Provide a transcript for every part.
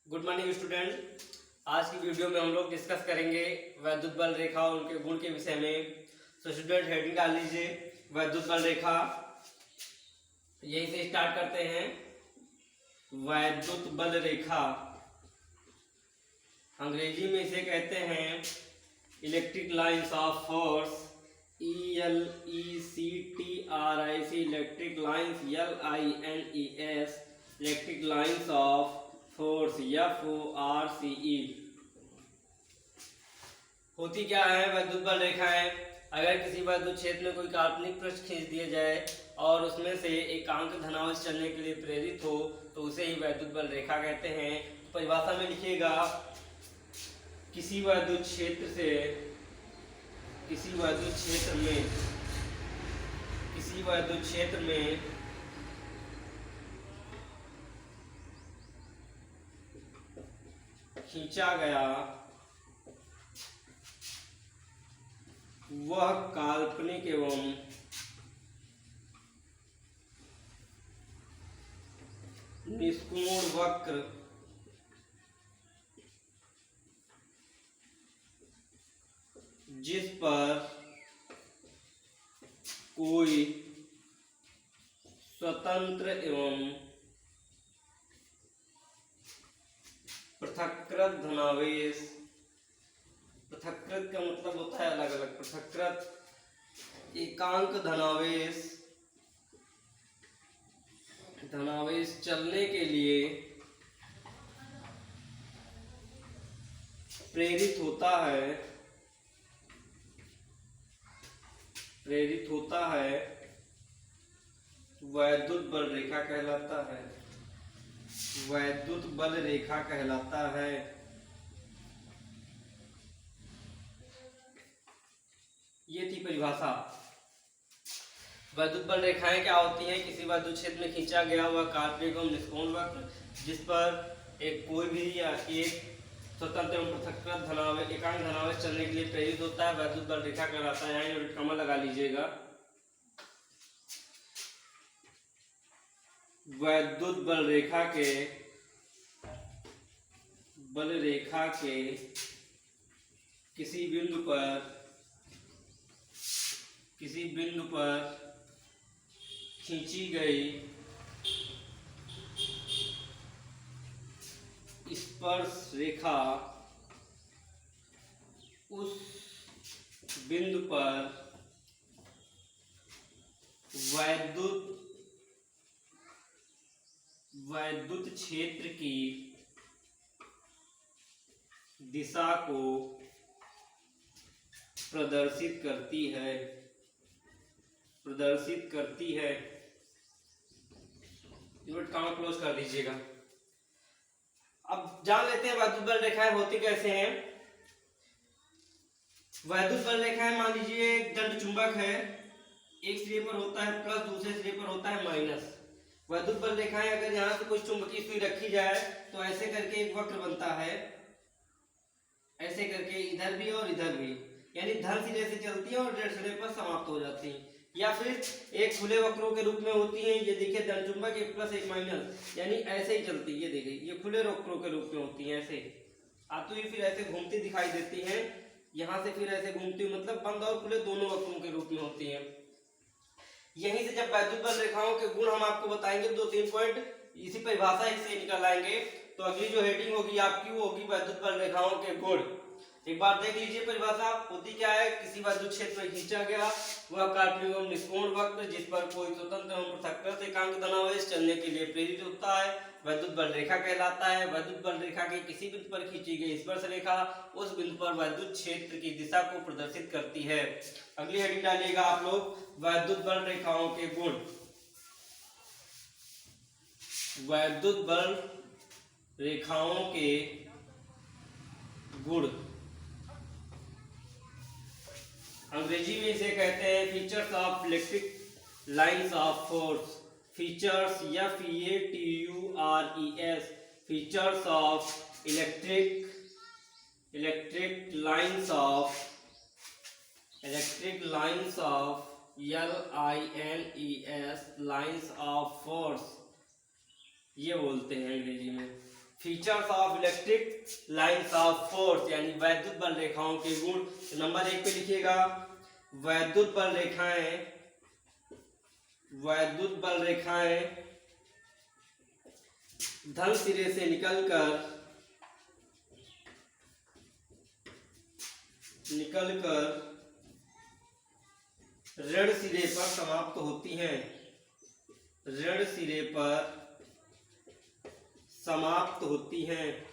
Good morning student. आज की video में हम लोग डिस्कस करेंगे वैद्युत बल रेखा और उनके गुण के विषय में। तो स्टूडेंट हेडिंग डाल लीजिए वैद्युत बल रेखा। यहीं से स्टार्ट करते हैं। वैद्युत बल रेखा अंग्रेजी में इसे कहते हैं electric lines of force, ELECTRIC, electric lines, LINES, electric lines of force, FORCE। होती क्या है वैद्युत बल रेखाएं? अगर किसी वैद्युत क्षेत्र में कोई काल्पनिक पृष्ठ खींच दिया जाए और उसमें से एकांक धनावेश चलने के लिए प्रेरित हो तो उसे ही वैद्युत बल रेखा कहते हैं। परिभाषा में लिखिएगा किसी वैद्युत क्षेत्र में खींचा गया वह काल्पनिक एवं निष्कोण वक्र जिस पर कोई स्वतंत्र एवं पृथक्कृत धनावेश, पृथक्कृत का मतलब होता है अलग अलग, पृथक्कृत एकांक धनावेश चलने के लिए प्रेरित होता है वैद्युत बल रेखा कहलाता है। वैद्युत बल रेखा कहलाता है। ये थी परिभाषा। वैद्युत बल रेखाएं क्या होती हैं? किसी वैद्युत क्षेत्र में खींचा गया हुआ काल्पनिक एवं निष्कोण वक्र जिस पर कोई भी या एक स्वतंत्र एवं पृथक्कृत एकांक धनावेश चलने के लिए प्रेरित होता है, वैद्युत बल रेखा कहलाता है। यहाँ यूनिट कॉमा लगा लीजिएगा। वैद्युत बल रेखा के किसी बिंदु पर खींची गई स्पर्श रेखा उस बिंदु पर वैद्युत क्षेत्र की दिशा को प्रदर्शित करती है। यूनिट कॉमा क्लोज कर दीजिएगा। अब जान लेते हैं वैद्युत बल रेखाएं होती कैसे हैं। वैद्युत बल रेखाएं मान लीजिए एक दंड चुंबक है, एक सिरे पर होता है प्लस, दूसरे सिरे पर होता है माइनस। वैद्युत बल रेखाएं अगर यहाँ से कोई चुंबकीय सुई रखी जाए तो ऐसे करके एक वक्र बनता है, ऐसे करके इधर भी और इधर भी, यानी धन सिरे से चलती है और ऋण सिरे पर समाप्त हो जाती है। या फिर एक खुले वक्रों के रूप में होती है। ये देखिए दंड चुंबक, एक प्लस एक माइनस, यानी ऐसे ही चलती है। ये देखिए ये खुले वक्रों के रूप में होती है, ऐसे आती हुई फिर ऐसे घूमती दिखाई देती है। यहाँ से फिर ऐसे घूमती हुई, मतलब बंद और खुले दोनों वक्रों के रूप में होती है। यहीं से जब वैद्युत बल रेखाओं के गुण हम आपको बताएंगे, 2-3 पॉइंट इसी परिभाषा से निकल आएंगे। तो अगली जो हेडिंग होगी आपकी वो होगी वैद्युत बल रेखाओं के गुण। एक बार देख लीजिए परिभाषा होती क्या है। किसी वैद्युत क्षेत्र में खींचा गया वह काल्पनिक एवं निष्कोण वक्र जिस पर कोई स्वतंत्र एवं पृथक्कृत एकांक धनावेश चलने के लिए प्रेरित होता है, वैद्युत बल रेखा कहलाता है। वैद्युत बल रेखा के किसी बिंदु पर खींची गई स्पर्श रेखा उस बिंदु पर वैद्युत क्षेत्र की दिशा को प्रदर्शित करती है। अगली हेडिंग डालिएगा आप लोग वैद्युत बल रेखाओं के गुण। वैद्युत बल रेखाओं के गुण अंग्रेजी में इसे कहते हैं features of electric lines of force. Features, FEATURES, features of electric lines of LINES, lines of force ये बोलते हैं अंग्रेजी में। Features of electric lines of force, यानी वैद्युत बल रेखाओं के गुण। नंबर 1 पे लिखिएगा, वैद्युत बल रेखाएं, वैद्युत बल रेखाएं धन सिरे से निकलकर ऋण सिरे पर समाप्त होती हैं, ऋण सिरे पर समाप्त होती हैं।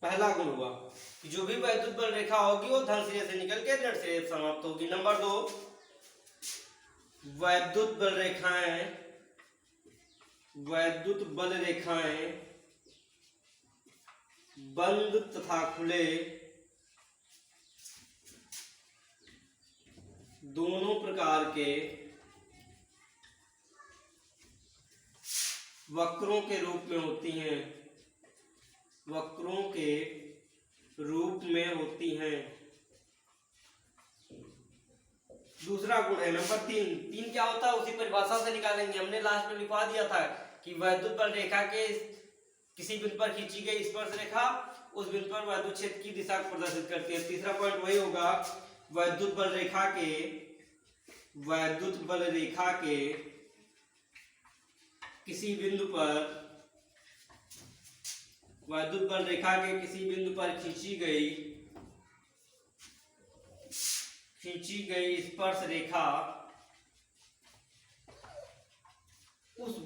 पहला गुण हुआ कि जो भी वैद्युत बल रेखा होगी वो धन सिरे से निकल के ऋण सिरे समाप्त होगी। नंबर 2, वैद्युत बल रेखाएं बंद तथा खुले दोनों प्रकार के वक्रों के रूप में होती हैं, वक्रों के रूप में होती हैं। दूसरा गुण है नंबर 3 क्या होता है उसी परिभाषा से निकालेंगे। हमने लास्ट में लिखवा दिया था कि वैद्युत बल रेखा के किसी बिंदु पर खींची गई स्पर्श रेखा उस बिंदु पर वैद्युत क्षेत्र की दिशा को प्रदर्शित करती है। तीसरा पॉइंट वही होगा, वैद्युत बल रेखा के किसी बिंदु पर खींची गई स्पर्श रेखा उस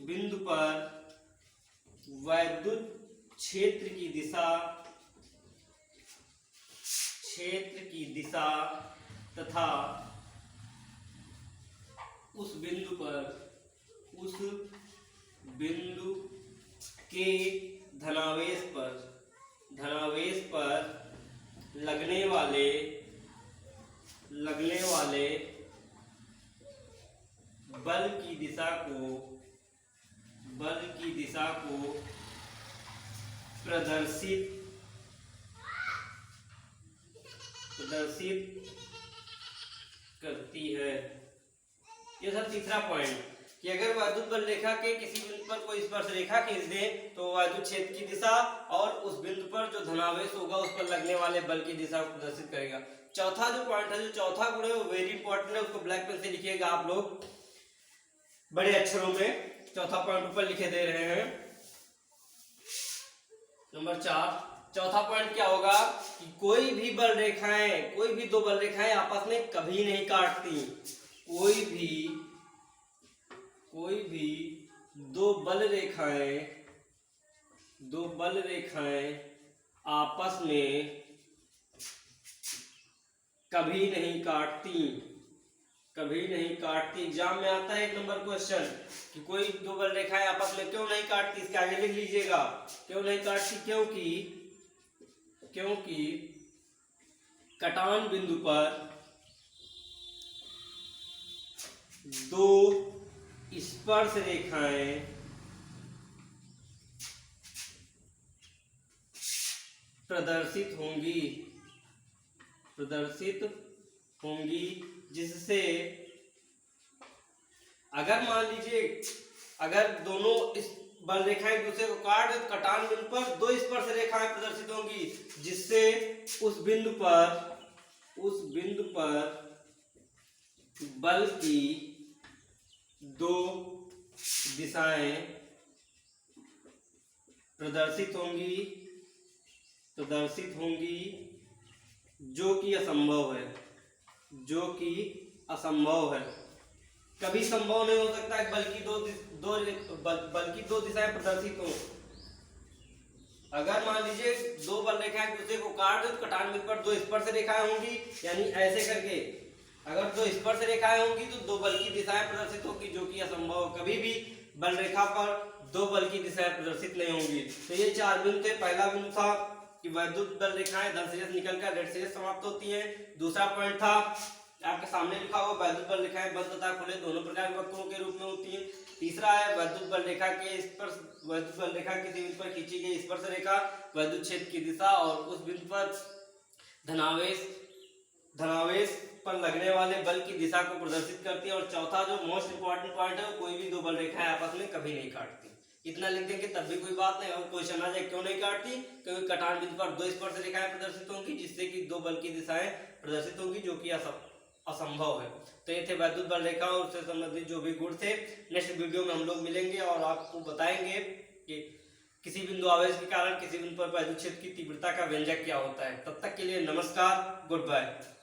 बिंदु पर वैद्युत क्षेत्र की दिशा तथा उस बिंदु के धनावेश पर लगने वाले बल की दिशा को प्रदर्शित करती है। यह था तीसरा पॉइंट कि अगर वैद्युत बल रेखा के किसी बिंदु पर कोई स्पर्श रेखा खींच दे तो वैद्युत क्षेत्र की दिशा और उस बिंदु पर जो धनावेश होगा उस पर लगने वाले बल की दिशा को प्रदर्शित करेगा। चौथा जो पॉइंट है, जो चौथा गुण है वो वेरी इंपॉर्टेंट है, उसको ब्लैक पेन से लिखिएगा आप लोग बड़े अक्षरों में। चौथा पॉइंट ऊपर लिखे दे रहे हैं। नंबर 4, चौथा पॉइंट क्या होगा कि कोई भी दो बल रेखाएं आपस में कभी नहीं काटती। कोई भी दो बल रेखाएं आपस में कभी नहीं काटती। एग्जाम में आता है 1 नंबर क्वेश्चन कि कोई दो बल रेखाएं आपस में क्यों नहीं काटती, इसके आगे लिख लीजिएगा क्यों नहीं काटती। क्योंकि कटान बिंदु पर दो स्पर्श रेखाएं प्रदर्शित होंगी जिससे अगर मान लीजिए अगर दोनों इस बल रेखाएं एक दूसरे को काट तो कटान बिंदु पर दो स्पर्श रेखाएं प्रदर्शित होंगी जिससे उस बिंदु पर बल की दो दिशाएं प्रदर्शित होंगी जो कि असंभव है। कभी संभव नहीं हो सकता है बल्कि दो दिशाएं प्रदर्शित हो। अगर मान लीजिए दो बल रेखाएं एक दूसरे को काट दे तो कटान बिंदु पर दो स्पर्श रेखाएं होंगी, यानी ऐसे करके अगर दो स्पर्श रेखाएं होंगी तो दो बल की दिशाएं प्रदर्शित होगी जो कि असंभव। कभी भी बल रेखा पर दो बल की दिशाएं प्रदर्शित नहीं होंगी। तो ये 4 बिंदु थे। पहला बिंदु था कि वैद्युत बल रेखाएं धन सिरे से निकलकर ऋण सिरे समाप्त होती हैं। दूसरा पॉइंट था आपके सामने लिखा हुआ वैद्युत बल रेखाएं बंद तथा खुले दोनों प्रकार के वक्रों के रूप में होती हैं। तीसरा है वैद्युत बल रेखा किसी बिंदु पर खींची गई स्पर्श रेखा वैद्युत क्षेत्र की दिशा और उस बिंदु पर धनावेश धनावेश पर लगने वाले बल की दिशा को प्रदर्शित करती है। और चौथा जो मोस्ट इंपॉर्टेंट पॉइंट है, कोई भी दो बल रेखाएं आपस में कभी नहीं काटती। इतना लिख देंगे तब भी कोई बात नहीं। और क्वेश्चन आ जाए क्यों नहीं काटती, क्योंकि कटान बिंदु पर दो स्पर्श रेखाएं प्रदर्शित होंगी, जिससे कि दो बल की दिशाएं प्रदर्शित होंगी, जो कि असंभव है। तो ये थे वैद्युत बल रेखा और उससे संबंधित जो भी गुण थे। नेक्स्ट वीडियो में हम लोग मिलेंगे और आपको बताएंगे कि किसी बिंदु आवेश के कारण किसी बिंदु पर वैद्युत क्षेत्र की तीव्रता का व्यंजक क्या होता है। तब तक के लिए नमस्कार, गुड बाय।